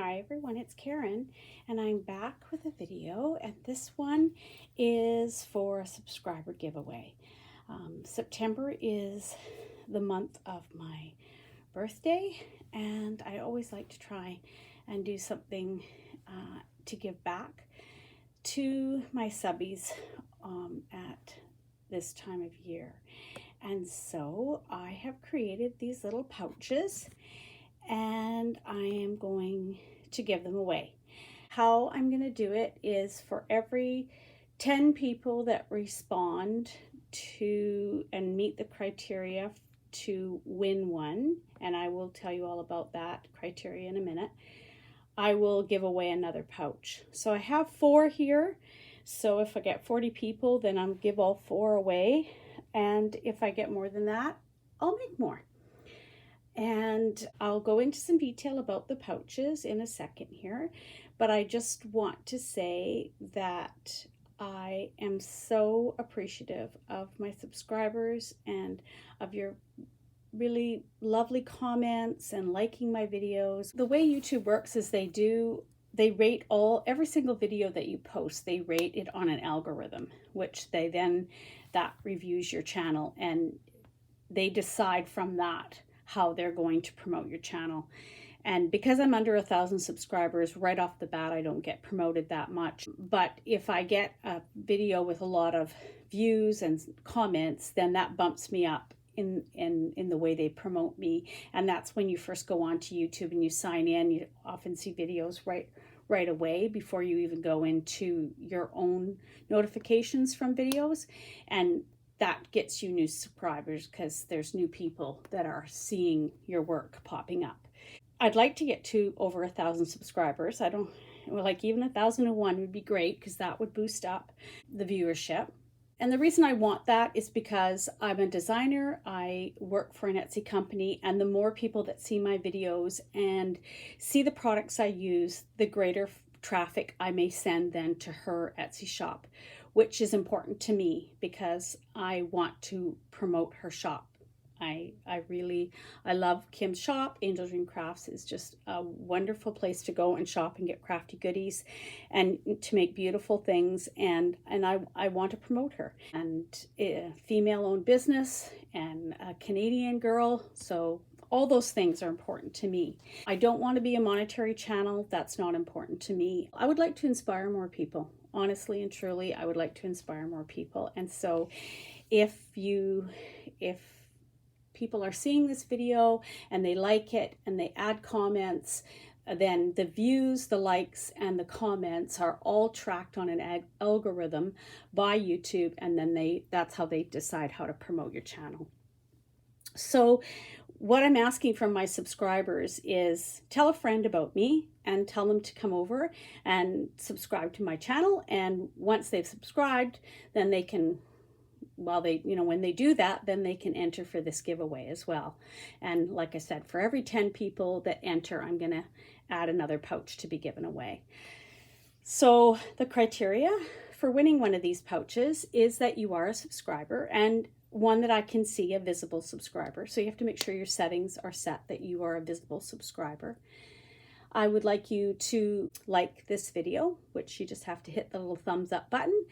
Hi everyone, it's Karen and I'm back with a video, and this one is for a subscriber giveaway. September is the month of my birthday, and I always like to try and do something to give back to my subbies at this time of year. And so I have created these little pouches and I am going to give them away. How I'm going to do it is for every 10 people that respond to and meet the criteria to win one, and I will tell you all about that criteria in a minute, I will give away another pouch. So I have 4 here, so if I get 40 people, then I'll give all 4 away, and if I get more than that, I'll make more. And I'll go into some detail about the pouches in a second here, but I just want to say that I am so appreciative of my subscribers and of your really lovely comments and liking my videos. The way YouTube works is they rate every single video that you post, they rate it on an algorithm, which that reviews your channel, and they decide from that how they're going to promote your channel. And because I'm under 1,000 subscribers, right off the bat, I don't get promoted that much. But if I get a video with a lot of views and comments, then that bumps me up in the way they promote me. And that's when you first go onto YouTube and you sign in. You often see videos right away before you even go into your own notifications from videos. And that gets you new subscribers because there's new people that are seeing your work popping up. I'd like to get to over 1,000 subscribers. Even 1,001 would be great because that would boost up the viewership. And the reason I want that is because I'm a designer, I work for an Etsy company, and the more people that see my videos and see the products I use, the greater traffic I may send then to her Etsy shop, which is important to me because I want to promote her shop. I love Kim's shop. Angel Dream Crafts is just a wonderful place to go and shop and get crafty goodies and to make beautiful things, and I want to promote her. And a female-owned business and a Canadian girl, so all those things are important to me. I don't want to be a monetary channel. That's not important to me. I would like to inspire more people. Honestly and truly, I would like to inspire more people. And so if people are seeing this video and they like it and they add comments, then the views, the likes, and the comments are all tracked on an algorithm by YouTube, and then that's how they decide how to promote your channel. So what I'm asking from my subscribers is tell a friend about me and tell them to come over and subscribe to my channel. And once they've subscribed, then they can, when they do that, then they can enter for this giveaway as well. And like I said, for every 10 people that enter, I'm going to add another pouch to be given away. So the criteria for winning one of these pouches is that you are a subscriber, and one that I can see, a visible subscriber. So you have to make sure your settings are set that you are a visible subscriber. I would like you to like this video, which you just have to hit the little thumbs up button.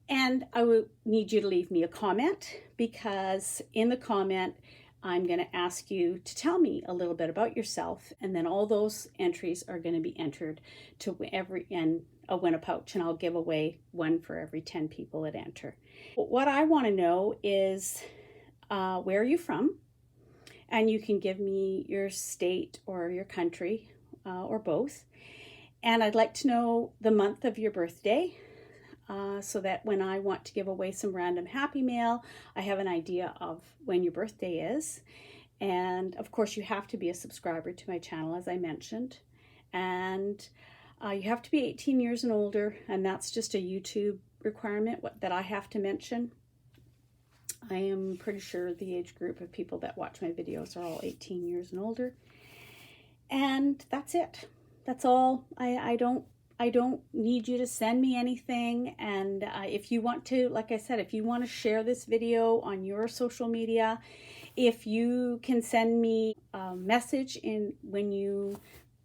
And I would need you to leave me a comment, because in the comment, I'm going to ask you to tell me a little bit about yourself. And then all those entries are going to be entered to win a pouch, and I'll give away one for every 10 people that enter. What I want to know is where are you from? And you can give me your state or your country or both. And I'd like to know the month of your birthday, so that when I want to give away some random happy mail, I have an idea of when your birthday is. And of course, you have to be a subscriber to my channel, as I mentioned. And you have to be 18 years and older, and that's just a YouTube requirement that I have to mention. I am pretty sure the age group of people that watch my videos are all 18 years and older. And that's it. That's all. I don't need you to send me anything. And if you want to, like I said, if you want to share this video on your social media, if you can send me a message when you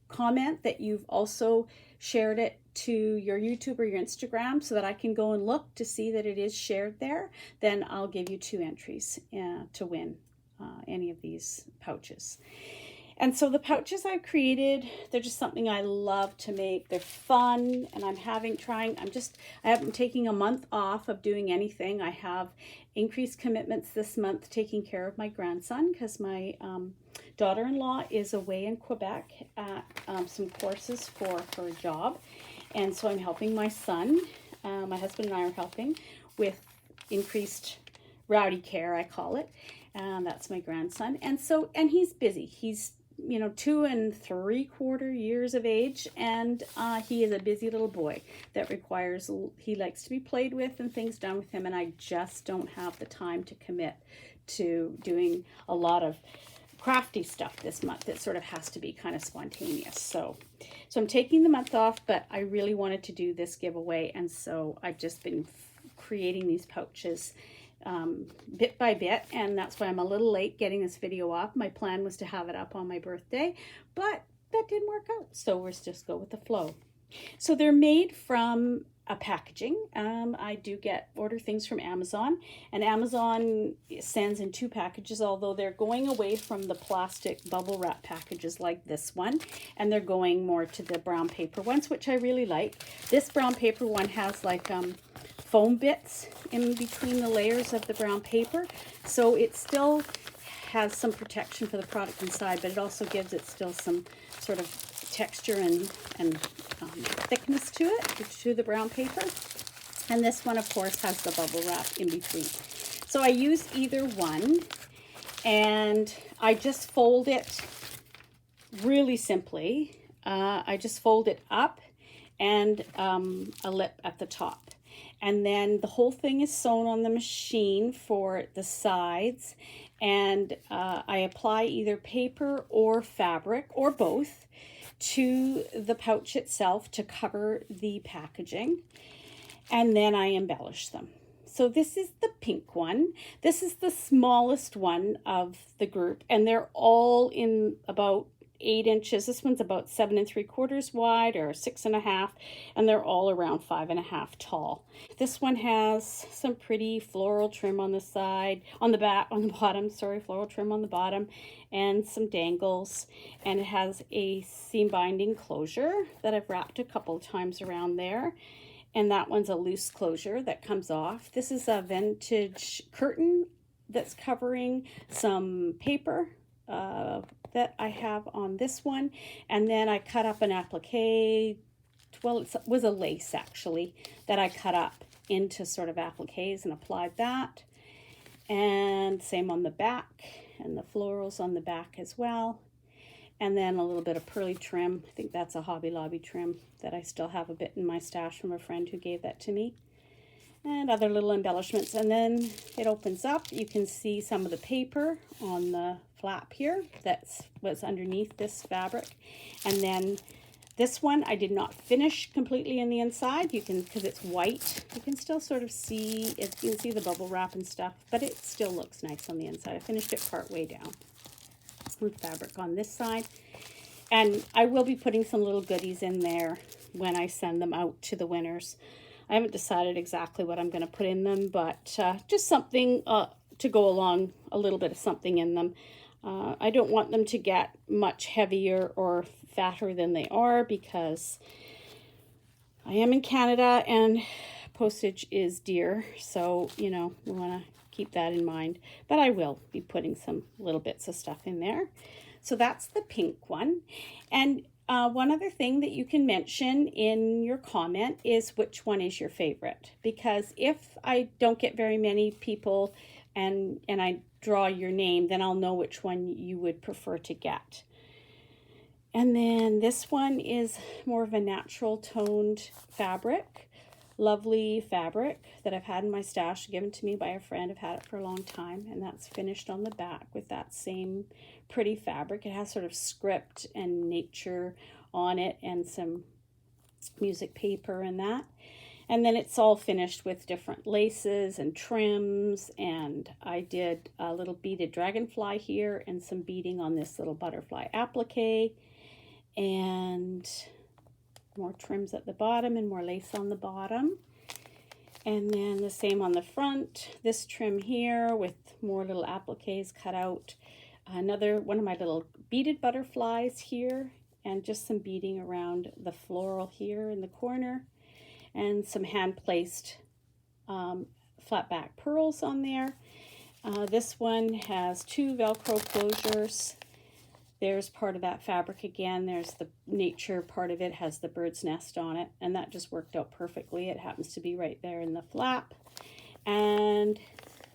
comment that you've also shared it to your YouTube or your Instagram so that I can go and look to see that it is shared there, then I'll give you 2 entries to win any of these pouches. And so the pouches I've created, they're just something I love to make. They're fun, and I haven't taking a month off of doing anything. I have increased commitments this month taking care of my grandson because my daughter-in-law is away in Quebec at some courses for her job. And so I'm helping my son. My husband and I are helping with increased rowdy care, I call it. That's my grandson. And he's busy. He's 2 3/4 years of age, and he is a busy little boy that he likes to be played with and things done with him, and I just don't have the time to commit to doing a lot of crafty stuff this month. It sort of has to be kind of spontaneous. So I'm taking the month off, but I really wanted to do this giveaway, and so I've just been creating these pouches bit by bit, and that's why I'm a little late getting this video up. My plan was to have it up on my birthday, but that didn't work out, so let's just go with the flow. So they're made from a packaging. I do order things from Amazon, and Amazon sends in 2 packages, although they're going away from the plastic bubble wrap packages like this one, and they're going more to the brown paper ones, which I really like. This brown paper one has like foam bits in between the layers of the brown paper, so it still has some protection for the product inside, but it also gives it still some sort of texture and thickness to it, to the brown paper. And this one, of course, has the bubble wrap in between. So I use either one, and I just fold it really simply. I just fold it up and a lip at the top. And then the whole thing is sewn on the machine for the sides, and I apply either paper or fabric or both to the pouch itself to cover the packaging, and then I embellish them. So this is the pink one. This is the smallest one of the group, and they're all in about 8 inches. This one's about 7 3/4 wide, or 6.5, and they're all around 5.5 tall. This one has some pretty floral trim on the side, on the bottom, floral trim on the bottom, and some dangles, and it has a seam binding closure that I've wrapped a couple of times around there, and that one's a loose closure that comes off. This is a vintage curtain that's covering some paper that I have on this one, and then I cut up an applique. Well, it was a lace actually that I cut up into sort of appliques and applied that, and same on the back, and the florals on the back as well, and then a little bit of pearly trim. I think that's a Hobby Lobby trim that I still have a bit in my stash from a friend who gave that to me, and other little embellishments. And then it opens up. You can see some of the paper on the flap here that's what's underneath this fabric. And then this one I did not finish completely in the inside. You can, because it's white, you can still sort of see it. You can see the bubble wrap and stuff, but it still looks nice on the inside. I finished it part way down with fabric on this side, and I will be putting some little goodies in there when I send them out to the winners. I haven't decided exactly what I'm going to put in them, but just something to go along, a little bit of something in them. I don't want them to get much heavier or fatter than they are, because I am in Canada and postage is dear. So, we want to keep that in mind. But I will be putting some little bits of stuff in there. So that's the pink one. And one other thing that you can mention in your comment is which one is your favorite, because if I don't get very many people and I draw your name, then I'll know which one you would prefer to get. And then this one is more of a natural toned fabric, lovely fabric that I've had in my stash, given to me by a friend. I've had it for a long time, and that's finished on the back with that same pretty fabric. It has sort of script and nature on it and some music paper and that. And then it's all finished with different laces and trims, and I did a little beaded dragonfly here and some beading on this little butterfly applique. and more trims at the bottom and more lace on the bottom. And then the same on the front, this trim here with more little appliques cut out. Another one of my little beaded butterflies here, and just some beading around the floral here in the corner, and some hand-placed flat back pearls on there. This one has 2 Velcro closures. There's part of that fabric again. There's the nature part of it, has the bird's nest on it, and that just worked out perfectly. It happens to be right there in the flap. And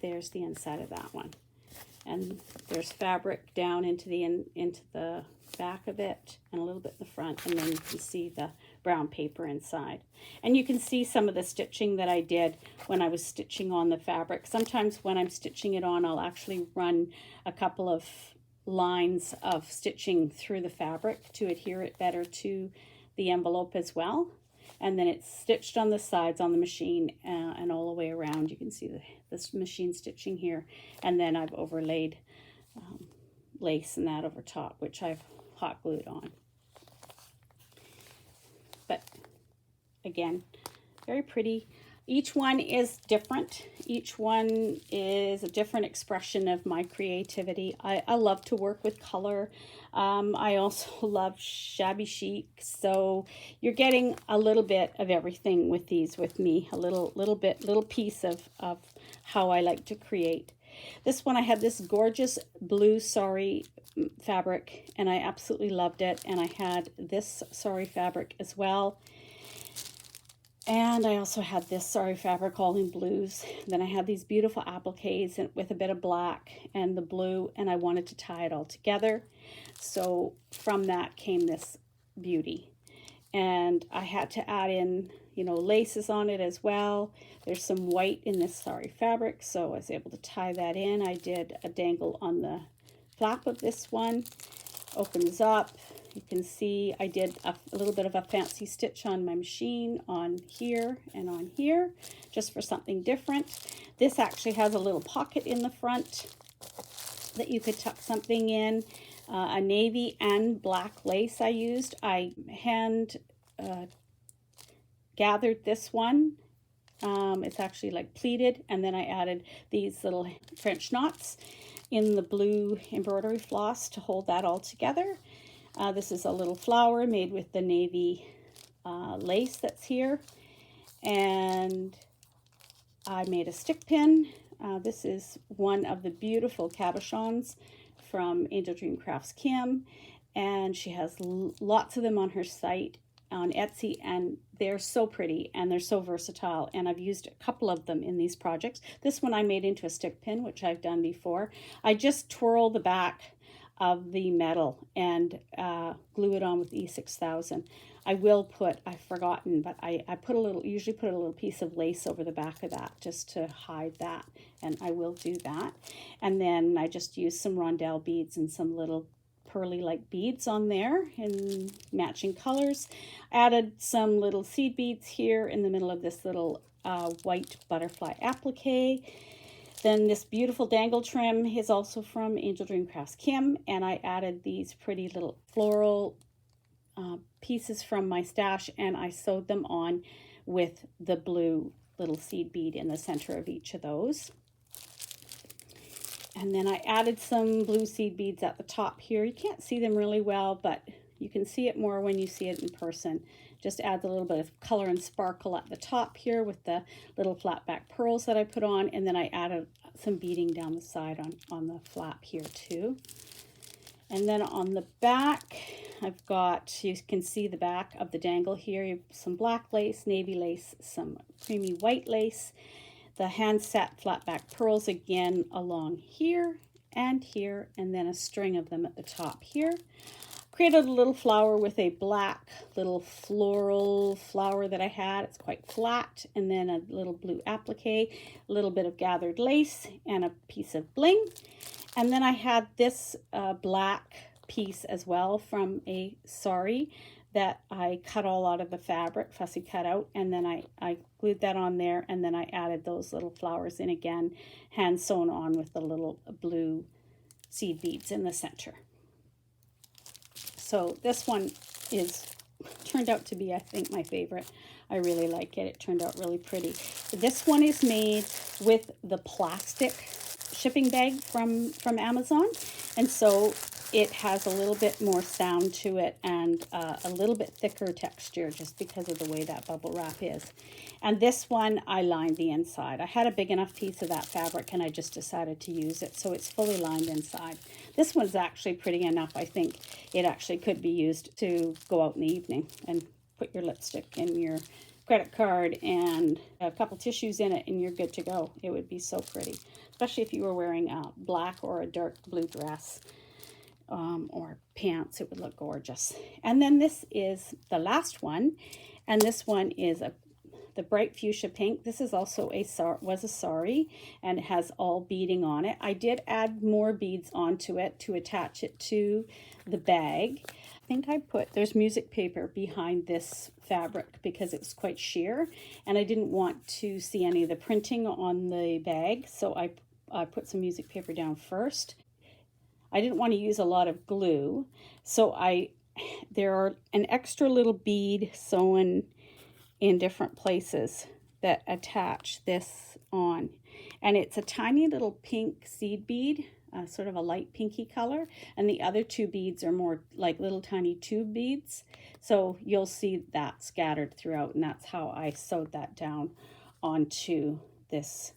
there's the inside of that one. And there's fabric down into the back of it and a little bit in the front, and then you can see the brown paper inside. And you can see some of the stitching that I did when I was stitching on the fabric. Sometimes when I'm stitching it on, I'll actually run a couple of lines of stitching through the fabric to adhere it better to the envelope as well. And then it's stitched on the sides on the machine and all the way around. You can see this machine stitching here, and then I've overlaid lace and that over top, which I've hot glued on. But again, very pretty. Each one is different. Each one is a different expression of my creativity. I love to work with color. I also love shabby chic. So you're getting a little bit of everything with these with me. A little piece of how I like to create. This one, I had this gorgeous blue sari fabric, and I absolutely loved it. And I had this sari fabric as well. And I also had this sari fabric all in blues. Then I had these beautiful appliques with a bit of black and the blue, and I wanted to tie it all together. So from that came this beauty. And I had to add in, you know, laces on it as well. There's some white in this sari fabric, so I was able to tie that in. I did a dangle on the flap of this one. Opens up. You can see I did a little bit of a fancy stitch on my machine on here and on here, just for something different. This actually has a little pocket in the front that you could tuck something in. A navy and black lace I used. I hand gathered this one. It's actually like pleated, and then I added these little French knots in the blue embroidery floss to hold that all together. This is a little flower made with the navy lace that's here. And I made a stick pin. This is one of the beautiful cabochons from Angel Dream Crafts Kim. And she has lots of them on her site on Etsy, and they're so pretty and they're so versatile, and I've used a couple of them in these projects. This one I made into a stick pin, which I've done before. I just twirl the back of the metal and glue it on with E6000. I will put, I've forgotten, but I usually put a little piece of lace over the back of that just to hide that, and I will do that. And then I just use some rondelle beads and some little pearly like beads on there in matching colors. Added some little seed beads here in the middle of this little white butterfly applique. Then this beautiful dangle trim is also from Angel Dream Crafts Kim, and I added these pretty little floral pieces from my stash, and I sewed them on with the blue little seed bead in the center of each of those. And then I added some blue seed beads at the top here. You can't see them really well, but you can see it more when you see it in person. Just adds a little bit of color and sparkle at the top here with the little flat back pearls that I put on. And then I added some beading down the side on the flap here too. And then on the back, I've got, you can see the back of the dangle here. You have some black lace, navy lace, some creamy white lace. The hand set flat back pearls again along here, and then a string of them at the top here. Created a little flower with a black little floral flower that I had. It's quite flat, and then a little blue applique, a little bit of gathered lace, and a piece of bling. And then I had this black piece as well from a sari that I cut all out of the fabric, fussy cut out, and then I glued that on there, and then I added those little flowers in again, hand sewn on with the little blue seed beads in the center. So this one is turned out to be, I think, my favorite. I really like it. It turned out really pretty. This one is made with the plastic shipping bag from Amazon, and so it has a little bit more sound to it and a little bit thicker texture just because of the way that bubble wrap is. And this one, I lined the inside. I had a big enough piece of that fabric and I just decided to use it, so it's fully lined inside. This one's actually pretty enough. I think it actually could be used to go out in the evening and put your lipstick and your credit card and a couple tissues in it and you're good to go. It would be so pretty, especially if you were wearing a black or a dark blue dress. Or pants. It would look gorgeous. And then this is the last one, and this one is the bright fuchsia pink. This is also was a sari, and it has all beading on it. I did add more beads onto it to attach it to the bag. I think there's music paper behind this fabric because it's quite sheer, and I didn't want to see any of the printing on the bag, so I put some music paper down first. I didn't want to use a lot of glue, so there are an extra little bead sewn in different places that attach this on. And it's a tiny little pink seed bead, sort of a light pinky color, and the other two beads are more like little tiny tube beads. So you'll see that scattered throughout, and that's how I sewed that down onto this.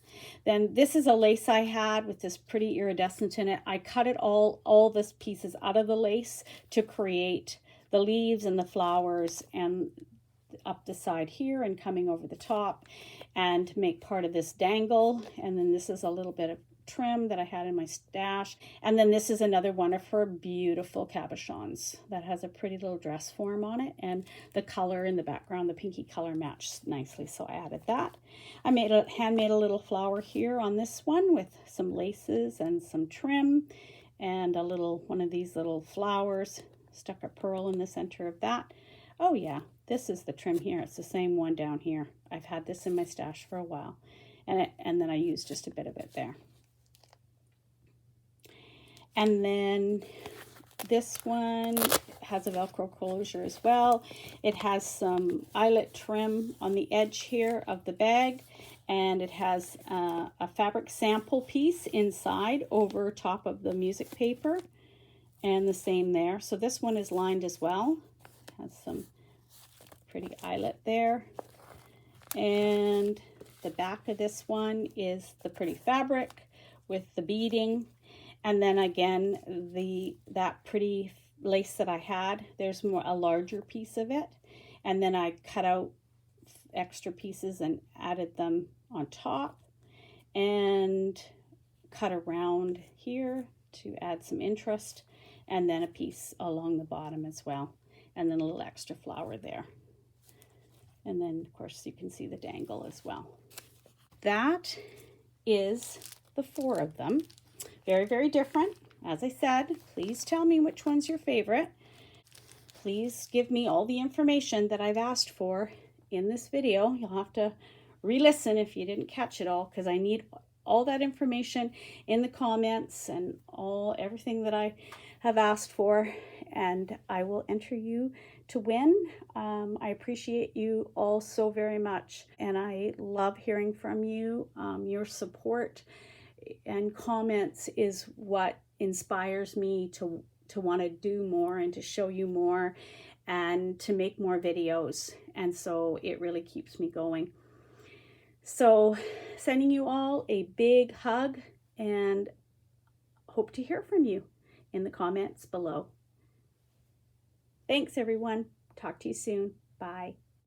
Then this is a lace I had with this pretty iridescent in it. I cut it all this pieces out of the lace to create the leaves and the flowers and up the side here and coming over the top and make part of this dangle. And then this is a little bit of trim that I had in my stash. And then this is another one of her beautiful cabochons that has a pretty little dress form on it, and the color in the background, the pinky color, matched nicely, so I added that. I handmade a little flower here on this one with some laces and some trim and one of these little flowers. Stuck a pearl in the center of that. Oh yeah, this is the trim here. It's the same one down here. I've had this in my stash for a while, and then I used just a bit of it there. And then this one has a Velcro closure as well. It has some eyelet trim on the edge here of the bag, and it has a fabric sample piece inside over top of the music paper, and the same there. So this one is lined as well. Has some pretty eyelet there. And the back of this one is the pretty fabric with the beading. And then again, that pretty lace that I had, there's a larger piece of it. And then I cut out extra pieces and added them on top and cut around here to add some interest, and then a piece along the bottom as well, and then a little extra flower there. And then, of course, you can see the dangle as well. That is the 4 of them. Very, very different. As I said, please tell me which one's your favorite. Please give me all the information that I've asked for in this video. You'll have to re-listen if you didn't catch it all, because I need all that information in the comments and everything that I have asked for, and I will enter you to win. I appreciate you all so very much, and I love hearing from you. Your support and comments is what inspires me to want to do more and to show you more and to make more videos, and so it really keeps me going. So sending you all a big hug, and hope to hear from you in the comments below. Thanks everyone. Talk to you soon. Bye.